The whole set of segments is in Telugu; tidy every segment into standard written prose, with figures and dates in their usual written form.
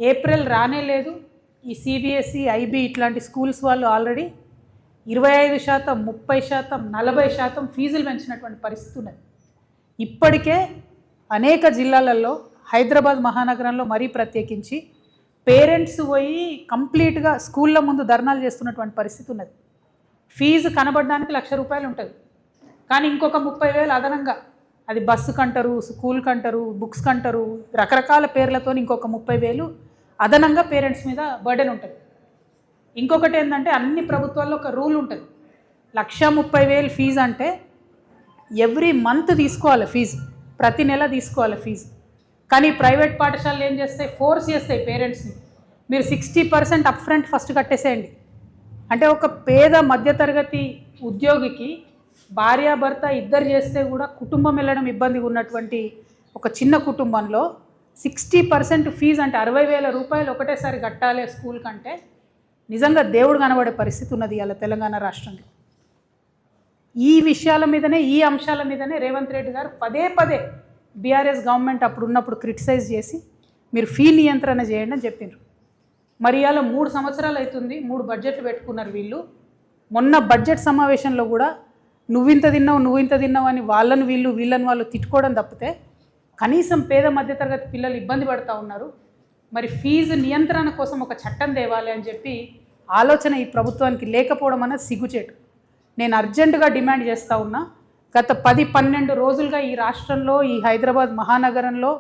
ఏప్రిల్ రానే లేదు. ఈ సిబిఎస్ఈ, ఐబీ ఇట్లాంటి స్కూల్స్ వాళ్ళు ఆల్రెడీ 25%, 30%, 40% ఫీజులు పెంచినటువంటి పరిస్థితి ఉన్నది. ఇప్పటికే అనేక జిల్లాలలో, హైదరాబాద్ మహానగరంలో మరీ ప్రత్యేకించి పేరెంట్స్ పోయి కంప్లీట్గా స్కూళ్ళ ముందు ధర్నాలు చేస్తున్నటువంటి పరిస్థితి ఉన్నది. ఫీజు కనబడడానికి ₹1,00,000 ఉంటుంది, కానీ ఇంకొక 30,000 అదనంగా, అది బస్సుకు అంటారు, స్కూల్కి అంటారు, బుక్స్కి అంటారు, రకరకాల పేర్లతో ఇంకొక 30,000 అదనంగా పేరెంట్స్ మీద బర్డెన్ ఉంటుంది. ఇంకొకటి ఏంటంటే, అన్ని ప్రభుత్వాల్లో ఒక రూల్ ఉంటుంది. 1,30,000 ఫీజు అంటే ఎవ్రీ మంత్ తీసుకోవాలి ఫీజు, ప్రతి నెల తీసుకోవాలి ఫీజు. కానీ ప్రైవేట్ పాఠశాలలు ఏం చేస్తాయి, ఫోర్స్ చేస్తాయి పేరెంట్స్ని, మీరు 60% అప్ఫ్రంట్ ఫస్ట్ కట్టేసేయండి. అంటే ఒక పేద మధ్యతరగతి ఉద్యోగికి భార్యాభర్త ఇద్దరు చేస్తే కూడా కుటుంబం వెళ్ళడం ఇబ్బందిగా ఉన్నటువంటి ఒక చిన్న కుటుంబంలో 60% ఫీజు అంటే ₹60,000 ఒకటేసారి కట్టాలి స్కూల్ కంటే నిజంగా దేవుడు కనబడే పరిస్థితి ఉన్నది ఇవాళ తెలంగాణ రాష్ట్రంలో. ఈ విషయాల మీదనే, ఈ అంశాల మీదనే రేవంత్ రెడ్డి గారు పదే పదే బీఆర్ఎస్ గవర్నమెంట్ అప్పుడు ఉన్నప్పుడు క్రిటిసైజ్ చేసి మీరు ఫీ నియంత్రణ చేయండి అని చెప్పిండ్రు. మరి ఇవాళ 3 సంవత్సరాలు అవుతుంది, 3 బడ్జెట్లు పెట్టుకున్నారు వీళ్ళు. మొన్న బడ్జెట్ సమావేశంలో కూడా నువ్వింత తిన్నావు అని వాళ్ళని వీళ్ళని వాళ్ళు తిట్టుకోవడం తప్పితే కనీసం పేద మధ్యతరగతి పిల్లలు ఇబ్బంది పడుతూ ఉన్నారు. మరి ఫీజు నియంత్రణ కోసం ఒక చట్టం తేవాలి అని చెప్పి ఆలోచన ఈ ప్రభుత్వానికి లేకపోవడం అనేది సిగ్గుచేటు. నేను అర్జెంటుగా డిమాండ్ చేస్తూ ఉన్నా. గత 10-12 రోజులుగా ఈ రాష్ట్రంలో, ఈ హైదరాబాద్ మహానగరంలో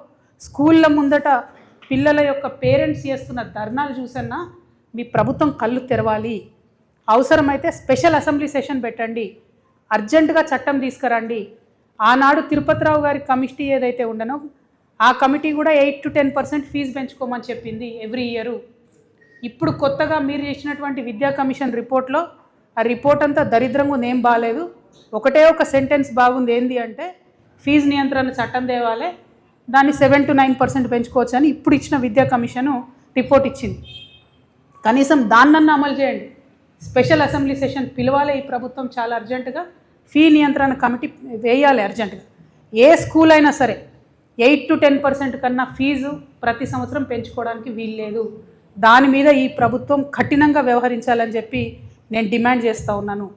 స్కూళ్ళ ముందట పిల్లల యొక్క పేరెంట్స్ చేస్తున్న ధర్నాలు చూసన్నా మీ ప్రభుత్వం కళ్ళు తెరవాలి. అవసరమైతే స్పెషల్ అసెంబ్లీ సెషన్ పెట్టండి, అర్జెంటుగా చట్టం తీసుకురండి. ఆనాడు తిరుపతిరావు గారి కమిటీ ఏదైతే ఉండనో ఆ కమిటీ కూడా 8 to 10% ఫీజు పెంచుకోమని చెప్పింది ఎవ్రీ ఇయరు. ఇప్పుడు కొత్తగా మీరు చేసినటువంటి విద్యా కమిషన్ రిపోర్ట్లో ఆ రిపోర్ట్ అంతా దరిద్రంగా ఉంది, ఏం బాగాలేదు. ఒకటే ఒక సెంటెన్స్ బాగుంది, ఏంది అంటే ఫీజు నియంత్రణ చట్టం తేవాలి, దాన్ని 7 to 9% పెంచుకోవచ్చు అని ఇప్పుడు ఇచ్చిన విద్యా కమిషను రిపోర్ట్ ఇచ్చింది. కనీసం దాన్నన్నా అమలు చేయండి. స్పెషల్ అసెంబ్లీ సెషన్ పిలవాలి ఈ ప్రభుత్వం చాలా అర్జెంటుగా. ఫీ నియంత్రణ కమిటీ వేయాలి అర్జెంటుగా. ఏ స్కూల్ అయినా సరే 8 to 10% కన్నా ఫీజు ప్రతి సంవత్సరం పెంచుకోవడానికి వీల్లేదు. దాని మీద ఈ ప్రభుత్వం కఠినంగా వ్యవహరించాలని చెప్పి నేను డిమాండ్ చేస్తూ ఉన్నాను.